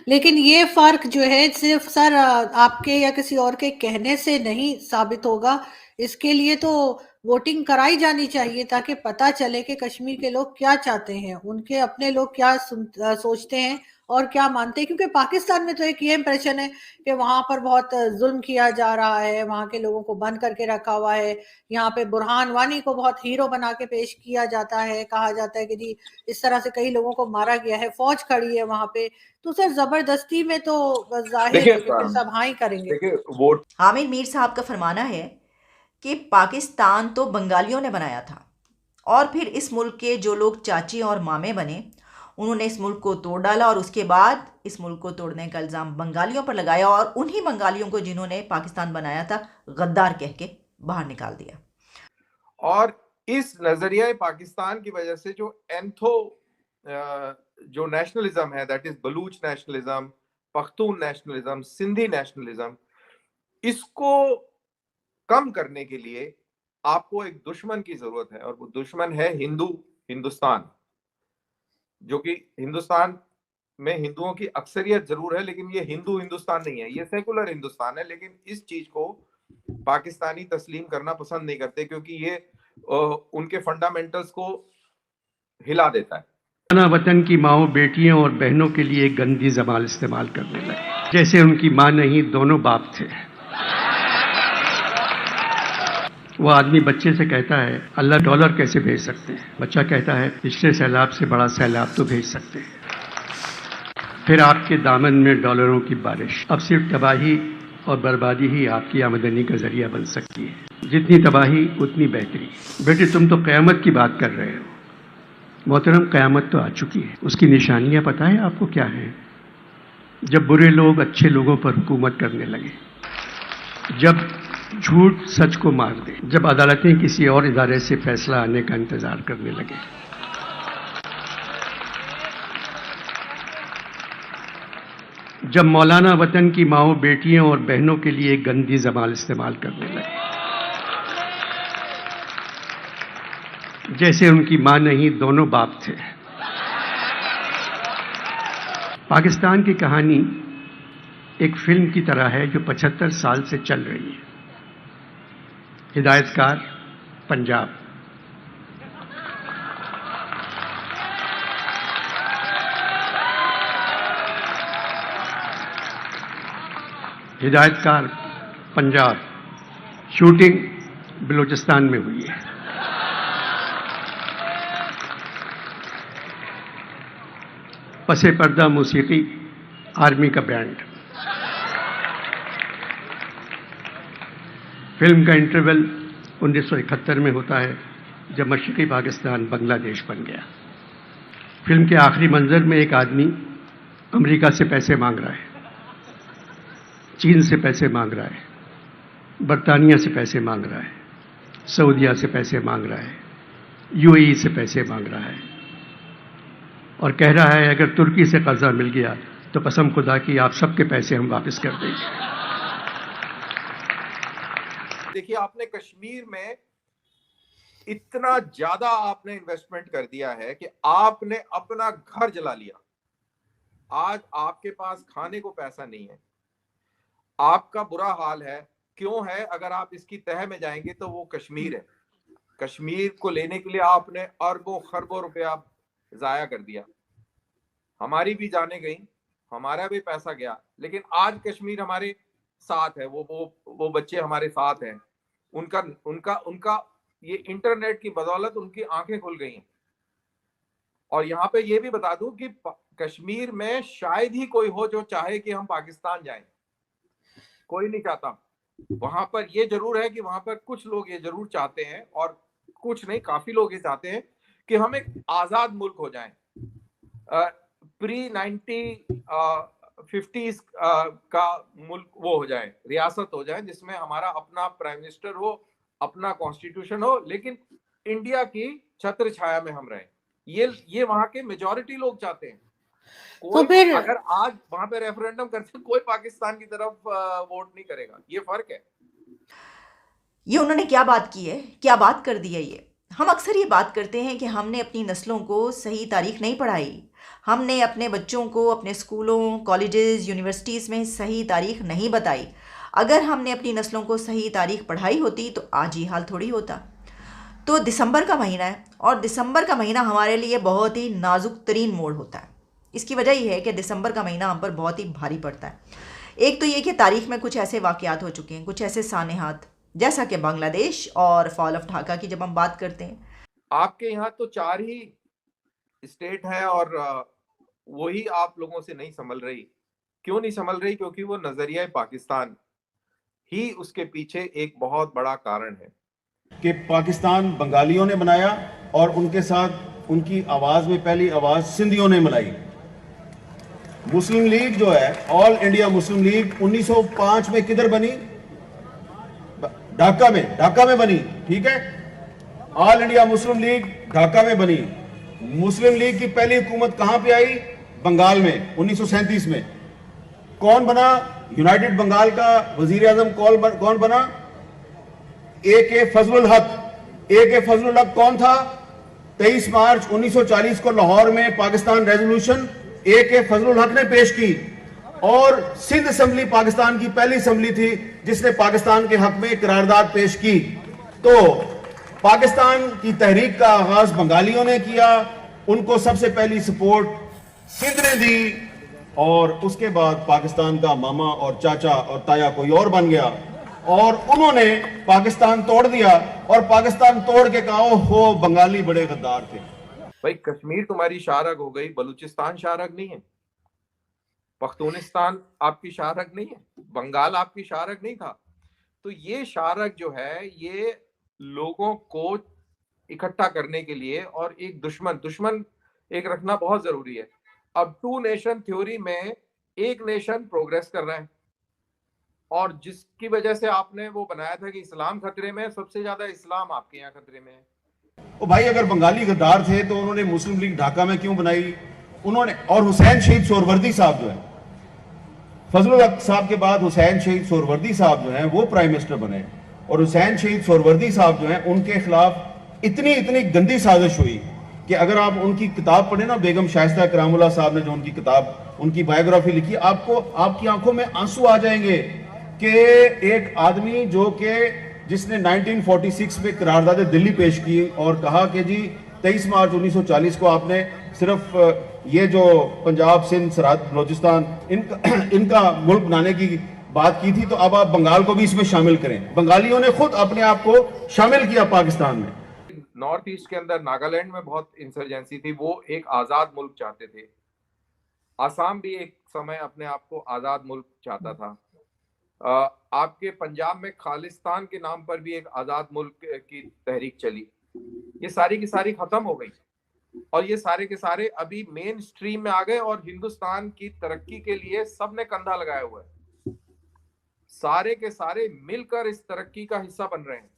लेकिन ये फ़र्क जो है सिर्फ़ सर आपके या किसी और के कहने से नहीं साबित होगा। इसके लिए तो वोटिंग कराई जानी चाहिए ताकि पता चले कि कश्मीर के लोग क्या चाहते हैं, उनके अपने लोग क्या सोचते हैं और क्या मानते हैं। क्योंकि पाकिस्तान में तो एक ये इम्प्रेशन है कि वहाँ पर बहुत ज़ुल्म किया जा रहा है, वहाँ के लोगों को बंद करके रखा हुआ है। यहाँ पे बुरहान वानी को बहुत हीरो बना के पेश किया जाता है, कहा जाता है कि जी इस तरह से कई लोगों को मारा गया है, फ़ौज खड़ी है वहाँ पे। तो सर ज़बरदस्ती में तो ज़ाहिर देखिए है कि फिर सब हाँ ही करेंगे। देखिए वोट। आमिर मीर साहब का फरमाना है कि पाकिस्तान तो बंगालियों ने बनाया था और फिर इस मुल्क के जो लोग चाची और मामे बने उन्होंने इस मुल्क को तोड़ डाला और उसके बाद इस मुल्क को तोड़ने का इल्ज़ाम बंगालियों पर लगाया और उन्हीं बंगालियों को जिन्होंने पाकिस्तान बनाया था गद्दार कह के बाहर निकाल दिया। और इस नजरिया पाकिस्तान की वजह से जो एंथो जो नेशनलिज्म है, that is Baloch nationalism, Pakhtun nationalism, Sindhi nationalism, इसको कम करने के लिए आपको एक दुश्मन की जरूरत है और वो दुश्मन है हिंदुस्तान। जो कि हिंदुस्तान में हिंदुओं की अक्सरियत जरूर है, लेकिन ये हिंदू हिंदुस्तान नहीं है, ये सेकुलर हिंदुस्तान है। लेकिन इस चीज को पाकिस्तानी तस्लीम करना पसंद नहीं करते क्योंकि ये उनके फंडामेंटल्स को हिला देता है। खाना वतन की माओ बेटियों और बहनों के लिए गंदी जबान इस्तेमाल करने लगे, जैसे उनकी माँ नहीं दोनों बाप थे। वो आदमी बच्चे से कहता है अल्लाह डॉलर कैसे भेज सकते हैं, बच्चा कहता है पिछले सैलाब से बड़ा सैलाब तो भेज सकते हैं। फिर आपके दामन में डॉलरों की बारिश। अब सिर्फ तबाही और बर्बादी ही आपकी आमदनी का जरिया बन सकती है। जितनी तबाही उतनी बेहतरी। बेटे तुम तो क़यामत की बात कर रहे हो। मोहतरम क़यामत तो आ चुकी है। उसकी निशानियां पता है आपको क्या है? जब बुरे लोग अच्छे लोगों पर हुकूमत करने लगे, जब झूठ सच को मार दे, जब अदालतें किसी और इदारे से फैसला आने का इंतजार करने लगे। जब मौलाना वतन की माओ बेटियों और बहनों के लिए गंदी जबान इस्तेमाल करने लगे, जैसे उनकी मां नहीं दोनों बाप थे। पाकिस्तान की कहानी एक फिल्म की तरह है जो 75 साल से चल रही है। हिदायतकार पंजाब। हिदायतकार पंजाब। शूटिंग बलूचिस्तान में हुई है। पसे पर्दा मौसीकी, आर्मी का बैंड। फिल्म का इंटरवल 1971 में होता है जब मशरक़ी पाकिस्तान बांग्लादेश बन गया। फिल्म के आखिरी मंजर में एक आदमी अमेरिका से पैसे मांग रहा है, चीन से पैसे मांग रहा है, बरतानिया से पैसे मांग रहा है, सऊदिया से पैसे मांग रहा है, यूएई से पैसे मांग रहा है और कह रहा है अगर तुर्की से कर्जा मिल गया तो कसम खुदा की आप सबके पैसे हम वापस कर देंगे। देखिए, आपने कश्मीर में इतना ज्यादा आपने इन्वेस्टमेंट कर दिया है कि आपने अपना घर जला लिया। आज आपके पास खाने को पैसा नहीं है, आपका बुरा हाल है। क्यों है? अगर आप इसकी तह में जाएंगे तो वो कश्मीर है। कश्मीर को लेने के लिए आपने अरबों खरबों रुपया जाया कर दिया। हमारी भी जाने गई, हमारा भी पैसा गया, लेकिन आज कश्मीर हमारे साथ है। वो बच्चे हमारे साथ हैं। उनका उनका उनका ये इंटरनेट की बदौलत उनकी आंखें खुल गई हैं। और यहाँ पे ये भी बता दूं कि कश्मीर में शायद ही कोई हो जो चाहे कि हम पाकिस्तान जाएं। कोई नहीं चाहता। वहां पर ये जरूर है कि वहां पर कुछ लोग ये जरूर चाहते हैं, और कुछ नहीं, काफी लोग ये चाहते हैं कि हम एक आजाद मुल्क हो जाएं। प्री 1950s का मुल्क वो हो जाए, रियासत हो जाए जिसमें हमारा अपना प्राइम मिनिस्टर हो, अपना कॉन्स्टिट्यूशन हो, लेकिन इंडिया की छत्र छाया में हम रहें। ये वहां के मेजॉरिटी लोग चाहते हैं। तो कोई फिर अगर आज वहां पे रेफरेंडम करते कोई पाकिस्तान की तरफ वोट नहीं करेगा। ये फर्क है। ये उन्होंने क्या बात की है, क्या बात कर दी है ये। हम अक्सर ये बात करते हैं कि हमने अपनी नस्लों को सही तारीख नहीं पढ़ाई, हमने अपने बच्चों को अपने स्कूलों, कॉलेजेस, यूनिवर्सिटीज़ में सही तारीख नहीं बताई। अगर हमने अपनी नस्लों को सही तारीख पढ़ाई होती तो आज ये हाल थोड़ी होता। तो दिसंबर का महीना है और दिसंबर का महीना हमारे लिए बहुत ही नाजुक तरीन मोड़ होता है। इसकी वजह यह है कि दिसंबर का महीना हम पर बहुत ही भारी पड़ता है। एक तो ये कि तारीख में कुछ ऐसे वाक़यात हो चुके हैं, कुछ ऐसे सानेहात, जैसा कि बांग्लादेश और फॉल ऑफ ढाका की जब हम बात करते हैं। आपके यहाँ तो 4 ही स्टेट है और वही आप लोगों से नहीं संभल रही। क्यों नहीं संभल रही? क्योंकि वो नजरिया पाकिस्तान ही उसके पीछे एक बहुत बड़ा कारण है कि पाकिस्तान बंगालियों ने बनाया और उनके साथ उनकी आवाज में पहली आवाज सिंधियों ने मिलाई। मुस्लिम लीग जो है, ऑल इंडिया मुस्लिम लीग 1905 में किधर बनी? ढाका में बनी। ठीक है, all India Muslim league Dhaka में बनी। मुस्लिम लीग की पहली हुकूमत कहां पे आई? बंगाल में 1937 में। कौन बना यूनाइटेड बंगाल का वजीर आजम? कौन बना? ए.के. फजलुल हक। ए.के. फजलुल हक कौन था? 23 मार्च 1940 को लाहौर में पाकिस्तान रेजोल्यूशन ए.के. फजलुल हक ने पेश की और सिंध असेंबली पाकिस्तान की पहली असेंबली थी जिसने पाकिस्तान के हक में करारदाद पेश की। तो पाकिस्तान की तहरीक का आगाज बंगालियों ने किया, उनको सबसे पहली सपोर्ट सिंध ने दी और उसके बाद पाकिस्तान का मामा और चाचा और ताया कोई और बन गया और उन्होंने पाकिस्तान तोड़ दिया और पाकिस्तान तोड़ के कहा हो बंगाली बड़े गद्दार थे। भाई, कश्मीर तुम्हारी शाहरग हो गई, बलूचिस्तान शाहरग नहीं है, पख्तूनिस्तान आपकी शाहरग नहीं है, बंगाल आपकी शाहरग नहीं था। तो ये शाहरग जो है ये लोगों को इकट्ठा करने के लिए और एक दुश्मन एक रखना बहुत जरूरी है। अब 2 नेशन थ्योरी में एक नेशन प्रोग्रेस कर रहा है और जिसकी वजह से आपने वो बनाया था कि इस्लाम खतरे में है, सबसे ज्यादा इस्लाम आपके यहाँ खतरे में है। ओ भाई, अगर बंगाली गद्दार थे तो उन्होंने मुस्लिम लीग ढाका में क्यों बनाई? उन्होंने, और हुसैन शहीद सोहरवर्दी साहब जो है, फजलुल हक साहब के बाद हुसैन शहीद सोहरवर्दी साहब जो है वो प्राइम मिनिस्टर बने और हुसैन शहीद सोहरवर्दी साहब जो है उनके खिलाफ इतनी गंदी साजिश हुई कि अगर आप उनकी किताब पढ़े ना, बेगम शाइस्ता करामुल्लाह साहब ने जो उनकी किताब, उनकी बायोग्राफी लिखी, आपको आपकी आंखों में आंसू आ जाएंगे कि एक आदमी जो कि जिसने 1946 में करारदाद दिल्ली पेश की और कहा कि जी 23 मार्च 1940 को आपने सिर्फ ये जो पंजाब, सिंध, सरहद, बलोचिस्तान इनका मुल्क बनाने की बात की थी, तो अब आप बंगाल को भी इसमें शामिल करें। बंगालियों ने खुद अपने आप को शामिल किया पाकिस्तान में। नॉर्थ ईस्ट के अंदर नागालैंड में बहुत इंसर्जेंसी थी, वो एक आजाद मुल्क चाहते थे। आसाम भी एक समय अपने आप को आजाद मुल्क चाहता था। आपके पंजाब में खालिस्तान के नाम पर भी एक आजाद मुल्क की तहरीक चली। ये सारी की सारी खत्म हो गई और ये सारे के सारे अभी मेन स्ट्रीम में आ गए और हिंदुस्तान की तरक्की के लिए सबने कंधा लगाया हुआ है। सारे के सारे मिलकर इस तरक्की का हिस्सा बन रहे हैं।